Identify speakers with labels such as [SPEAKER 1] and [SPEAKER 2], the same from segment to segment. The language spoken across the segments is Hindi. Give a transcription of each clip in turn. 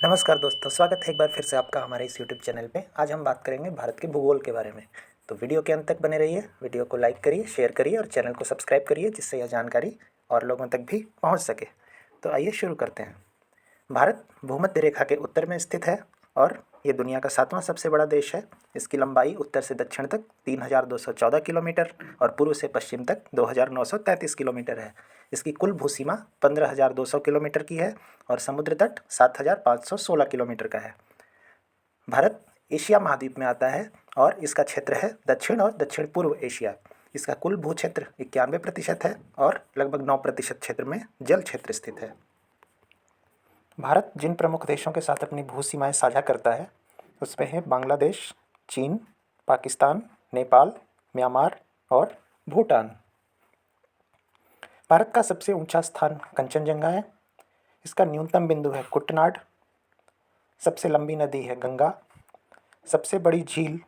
[SPEAKER 1] नमस्कार दोस्तों, स्वागत है एक बार फिर से आपका हमारे इस यूट्यूब चैनल पे। आज हम बात करेंगे भारत के भूगोल के बारे में। तो वीडियो के अंत तक बने रहिए, वीडियो को लाइक करिए, शेयर करिए और चैनल को सब्सक्राइब करिए, जिससे यह जानकारी और लोगों तक भी पहुंच सके। तो आइए शुरू करते हैं। भारत भूमध्य रेखा के उत्तर में स्थित है और ये दुनिया का 7वां सबसे बड़ा देश है। इसकी लंबाई उत्तर से दक्षिण तक 3214 किलोमीटर और पूर्व से पश्चिम तक 2933 किलोमीटर है। इसकी कुल भूसीमा 15200 किलोमीटर की है और समुद्र तट 7516 किलोमीटर का है। भारत एशिया महाद्वीप में आता है और इसका क्षेत्र है दक्षिण और दक्षिण पूर्व एशिया। इसका कुल भू क्षेत्र 91% है और लगभग 9% क्षेत्र में जल क्षेत्र स्थित है। भारत जिन प्रमुख देशों के साथ अपनी भू सीमाएं साझा करता है उसमें है बांग्लादेश, चीन, पाकिस्तान, नेपाल, म्यांमार और भूटान। भारत का सबसे ऊंचा स्थान कंचनजंगा है। इसका न्यूनतम बिंदु है कुटनाड। सबसे लंबी नदी है गंगा। सबसे बड़ी झील,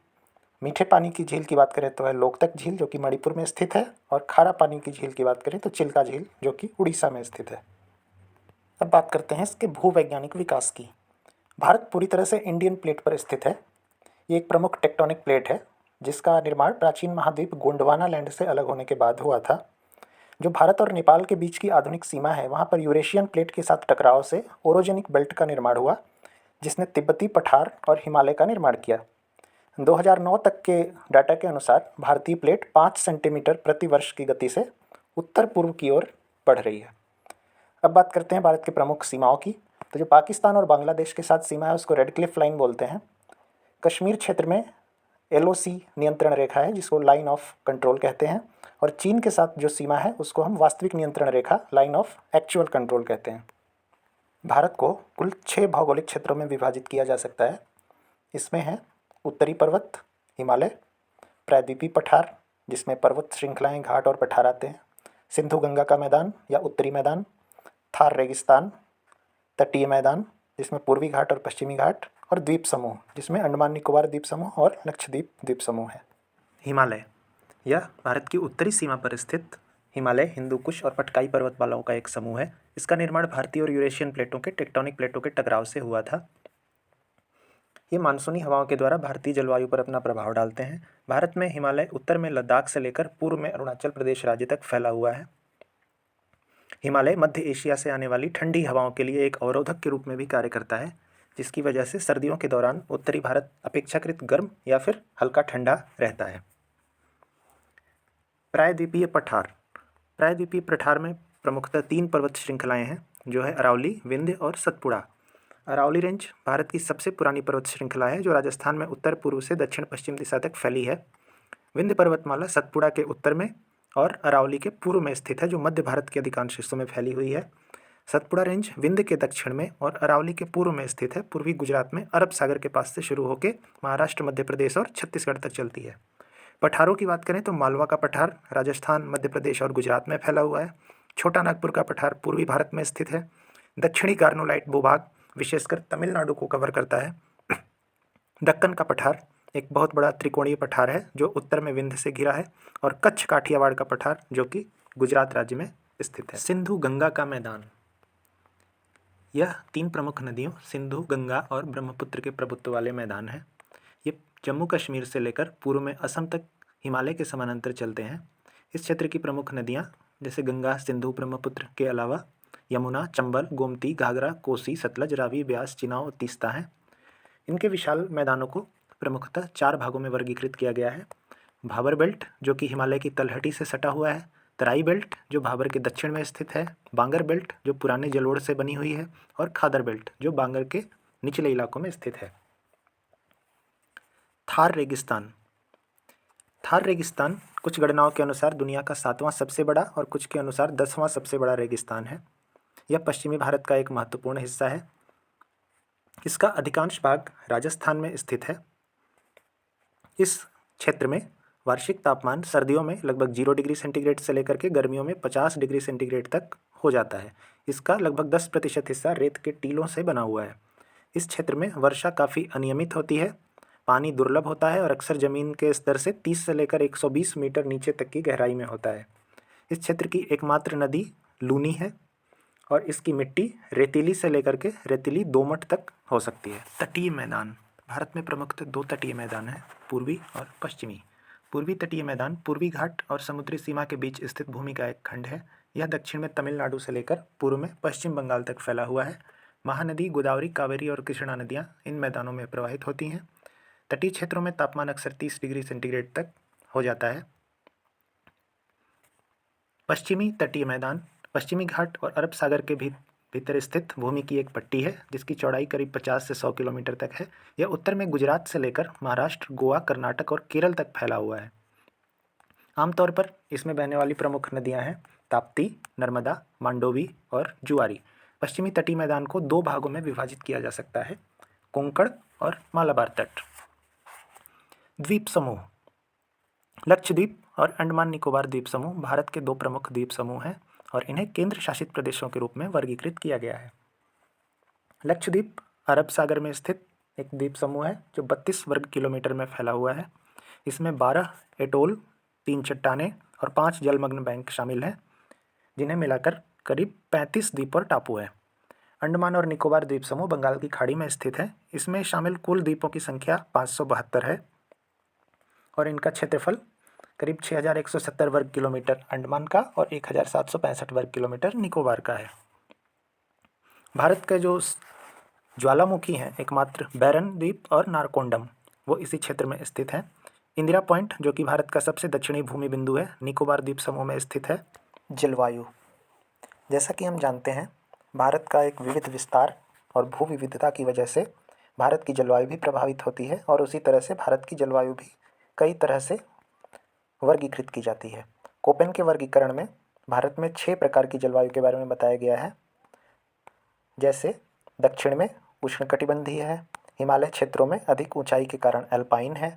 [SPEAKER 1] मीठे पानी की झील की बात करें तो है लोकतक झील, जो कि मणिपुर में स्थित है। और खारा पानी की झील की बात करें तो चिल्का झील, जो कि उड़ीसा में स्थित है। अब बात करते हैं इसके भूवैज्ञानिक विकास की। भारत पूरी तरह से इंडियन प्लेट पर स्थित है। ये एक प्रमुख टेक्टोनिक प्लेट है जिसका निर्माण प्राचीन महाद्वीप गोंडवाना लैंड से अलग होने के बाद हुआ था। जो भारत और नेपाल के बीच की आधुनिक सीमा है, वहाँ पर यूरेशियन प्लेट के साथ टकराव से ओरोजेनिक बेल्ट का निर्माण हुआ, जिसने तिब्बती पठार और हिमालय का निर्माण किया। 2009 तक के डाटा के अनुसार भारतीय प्लेट 5 सेंटीमीटर प्रति वर्ष की गति से उत्तर पूर्व की ओर बढ़ रही है। अब बात करते हैं भारत के प्रमुख सीमाओं की। तो जो पाकिस्तान और बांग्लादेश के साथ सीमा है उसको रेड क्लिफ लाइन बोलते हैं। कश्मीर क्षेत्र में LOC नियंत्रण रेखा है जिसको लाइन ऑफ कंट्रोल कहते हैं। और चीन के साथ जो सीमा है उसको हम वास्तविक नियंत्रण रेखा, लाइन ऑफ एक्चुअल कंट्रोल कहते हैं। भारत को कुल 6 भौगोलिक क्षेत्रों में विभाजित किया जा सकता है। इसमें है उत्तरी पर्वत, हिमालय, प्रायद्वीपीय पठार जिसमें पर्वत श्रृंखलाएं, घाट और पठार आते हैं, सिंधु गंगा का मैदान या उत्तरी मैदान, थार रेगिस्तान, तटीय मैदान जिसमें पूर्वी घाट और पश्चिमी घाट, और द्वीप समूह जिसमें अंडमान निकोबार द्वीप समूह और लक्षद्वीप द्वीप समूह है। हिमालय, यह भारत की उत्तरी सीमा पर स्थित हिमालय, हिंदू कुश और पटकाई पर्वतमालाओं का एक समूह है। इसका निर्माण भारतीय और यूरेशियन प्लेटों के टेक्टोनिक प्लेटों के टकराव से हुआ था। ये मानसूनी हवाओं के द्वारा भारतीय जलवायु पर अपना प्रभाव डालते हैं। भारत में हिमालय उत्तर में लद्दाख से लेकर पूर्व में अरुणाचल प्रदेश राज्य तक फैला हुआ है। हिमालय मध्य एशिया से आने वाली ठंडी हवाओं के लिए एक अवरोधक के रूप में भी कार्य करता है, जिसकी वजह से सर्दियों के दौरान उत्तरी भारत अपेक्षाकृत गर्म या फिर हल्का ठंडा रहता है। प्रायद्वीपीय पठार, प्रायद्वीपीय पठार में प्रमुखतः 3 पर्वत श्रृंखलाएं हैं, जो है अरावली, विंध्य और सतपुड़ा। अरावली रेंज भारत की सबसे पुरानी पर्वत श्रृंखला है जो राजस्थान में उत्तर पूर्व से दक्षिण पश्चिम दिशा तक फैली है। विंध्य पर्वतमाला सतपुड़ा के उत्तर में और अरावली के पूर्व में स्थित है, जो मध्य भारत के अधिकांश हिस्सों में फैली हुई है। सतपुड़ा रेंज विंध्य के दक्षिण में और अरावली के पूर्व में स्थित है। पूर्वी गुजरात में अरब सागर के पास से शुरू होकर महाराष्ट्र, मध्य प्रदेश और छत्तीसगढ़ तक चलती है। पठारों की बात करें तो मालवा का पठार राजस्थान, मध्य प्रदेश और गुजरात में फैला हुआ है। छोटा नागपुर का पठार पूर्वी भारत में स्थित है। दक्षिणी कार्नोलाइट भूभाग विशेषकर तमिलनाडु को कवर करता है। दक्कन का पठार एक बहुत बड़ा त्रिकोणीय पठार है जो उत्तर में विंध्य से घिरा है। और कच्छ काठियावाड़ का पठार जो कि गुजरात राज्य में स्थित है। सिंधु गंगा का मैदान, यह 3 प्रमुख नदियों सिंधु, गंगा और ब्रह्मपुत्र के प्रभुत्व वाले मैदान है। ये जम्मू कश्मीर से लेकर पूर्व में असम तक हिमालय के समानांतर चलते हैं। इस क्षेत्र की प्रमुख नदियाँ जैसे गंगा, सिंधु, ब्रह्मपुत्र के अलावा यमुना, चंबल, गोमती, घाघरा, कोसी, सतलज, रावी, ब्यास, चिनाब और तीस्ता हैं। इनके विशाल मैदानों को प्रमुखतः 4 भागों में वर्गीकृत किया गया है। भाबर बेल्ट जो कि हिमालय की तलहटी से सटा हुआ है, तराई बेल्ट जो भाबर के दक्षिण में स्थित है, बांगर बेल्ट जो पुराने जलोढ़ से बनी हुई है, और खादर बेल्ट जो बांगर के निचले इलाकों में स्थित है। थार रेगिस्तान, थार रेगिस्तान कुछ गणनाओं के अनुसार दुनिया का 7वां सबसे बड़ा और कुछ के अनुसार 10वां सबसे बड़ा रेगिस्तान है। यह पश्चिमी भारत का एक महत्वपूर्ण हिस्सा है। इसका अधिकांश भाग राजस्थान में स्थित है। इस क्षेत्र में वार्षिक तापमान सर्दियों में लगभग 0 डिग्री सेंटीग्रेड से लेकर के गर्मियों में 50 डिग्री सेंटीग्रेड तक हो जाता है। इसका लगभग 10% हिस्सा रेत के टीलों से बना हुआ है। इस क्षेत्र में वर्षा काफ़ी अनियमित होती है, पानी दुर्लभ होता है और अक्सर ज़मीन के स्तर से 30 से लेकर 120 मीटर नीचे तक की गहराई में होता है। इस क्षेत्र की एकमात्र नदी लूनी है। और इसकी मिट्टी रेतीली से लेकर के रेतीली दोमट तक हो सकती है। तटीय मैदान। भारत में प्रमुखतः दो तटीय मैदान हैं, पूर्वी और पश्चिमी। पूर्वी तटीय मैदान पूर्वी घाट और समुद्री सीमा के बीच स्थित भूमि का एक खंड है। यह दक्षिण में तमिलनाडु से लेकर पूर्व में पश्चिम बंगाल तक फैला हुआ है। महानदी, गोदावरी, कावेरी और कृष्णा नदियाँ इन मैदानों में प्रवाहित होती हैं। तटीय क्षेत्रों में तापमान अक्सर 30 डिग्री सेंटीग्रेड तक हो जाता है। पश्चिमी तटीय मैदान पश्चिमी घाट और अरब सागर के भीतर स्थित भूमि की एक पट्टी है जिसकी चौड़ाई करीब 50 से 100 किलोमीटर तक है। यह उत्तर में गुजरात से लेकर महाराष्ट्र, गोवा, कर्नाटक और केरल तक फैला हुआ है। आमतौर पर इसमें बहने वाली प्रमुख नदियां हैं ताप्ती, नर्मदा, मांडोवी और जुआरी। पश्चिमी तटीय मैदान को दो भागों में विभाजित किया जा सकता है, कोंकण और मालाबार तट। द्वीप समूह। लक्षद्वीप और अंडमान निकोबार द्वीप समूह भारत के दो प्रमुख द्वीप समूह हैं और इन्हें केंद्र शासित प्रदेशों के रूप में वर्गीकृत किया गया है। लक्षद्वीप अरब सागर में स्थित एक द्वीप समूह है जो 32 वर्ग किलोमीटर में फैला हुआ है। इसमें 12 एटोल, 3 चट्टानें और 5 जलमग्न बैंक शामिल हैं, जिन्हें मिलाकर करीब 35 द्वीप और टापू हैं। अंडमान और निकोबार द्वीप समूह बंगाल की खाड़ी में स्थित है। इसमें शामिल कुल द्वीपों की संख्या 572 है और इनका क्षेत्रफल करीब 6170 वर्ग किलोमीटर अंडमान का और 1765 वर्ग किलोमीटर निकोबार का है। भारत के जो ज्वालामुखी हैं एकमात्र बैरन द्वीप और नारकोंडम, वो इसी क्षेत्र में स्थित हैं। इंदिरा पॉइंट जो कि भारत का सबसे दक्षिणी भूमि बिंदु है, निकोबार द्वीप समूह में स्थित है। जलवायु। जैसा कि हम जानते हैं, भारत का एक विविध विस्तार और भू विविधता की वजह से भारत की जलवायु भी प्रभावित होती है और उसी तरह से भारत की जलवायु भी कई तरह से वर्गीकृत की जाती है। कोपेन के वर्गीकरण में भारत में 6 प्रकार की जलवायु के बारे में बताया गया है। जैसे दक्षिण में उष्णकटिबंधीय है, हिमालय क्षेत्रों में अधिक ऊंचाई के कारण अल्पाइन है,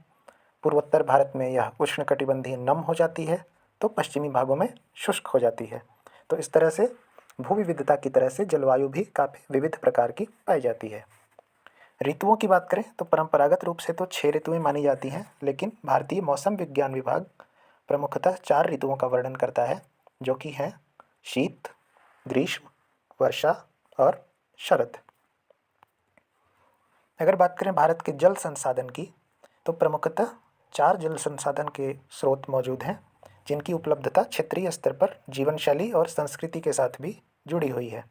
[SPEAKER 1] पूर्वोत्तर भारत में यह उष्णकटिबंधीय नम हो जाती है तो पश्चिमी भागों में शुष्क हो जाती है। तो इस तरह से भू विविधता की तरह से जलवायु भी काफ़ी विविध प्रकार की पाई जाती है। ऋतुओं की बात करें तो परंपरागत रूप से तो 6 ऋतुएं मानी जाती हैं, लेकिन भारतीय मौसम विज्ञान विभाग प्रमुखतः 4 ऋतुओं का वर्णन करता है, जो कि हैं शीत, ग्रीष्म, वर्षा और शरद। अगर बात करें भारत के जल संसाधन की तो प्रमुखतः 4 जल संसाधन के स्रोत मौजूद हैं, जिनकी उपलब्धता क्षेत्रीय स्तर पर जीवन शैली और संस्कृति के साथ भी जुड़ी हुई है।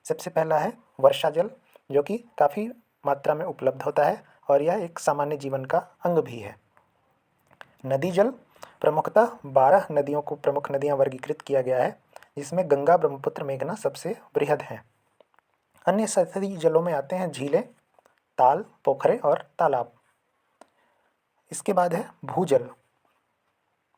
[SPEAKER 1] सबसे पहला है वर्षा जल, जो कि काफ़ी मात्रा में उपलब्ध होता है और यह एक सामान्य जीवन का अंग भी है। नदी जल प्रमुखतः 12 नदियों को प्रमुख नदियां वर्गीकृत किया गया है, जिसमें गंगा, ब्रह्मपुत्र, मेघना सबसे बृहद हैं। अन्य सतही जलों में आते हैं झीलें, ताल, पोखरे और तालाब। इसके बाद है भूजल।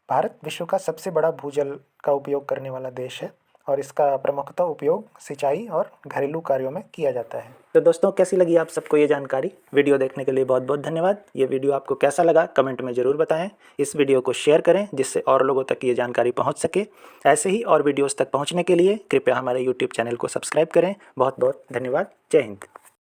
[SPEAKER 1] भारत विश्व का सबसे बड़ा भूजल का उपयोग करने वाला देश है और इसका प्रमुखतः उपयोग सिंचाई और घरेलू कार्यों में किया जाता है। तो दोस्तों, कैसी लगी आप सबको ये जानकारी? वीडियो देखने के लिए बहुत बहुत धन्यवाद। ये वीडियो आपको कैसा लगा कमेंट में ज़रूर बताएं। इस वीडियो को शेयर करें जिससे और लोगों तक ये जानकारी पहुंच सके। ऐसे ही और वीडियोस तक पहुंचने के लिए कृपया हमारे यूट्यूब चैनल को सब्सक्राइब करें। बहुत बहुत धन्यवाद। जय हिंद।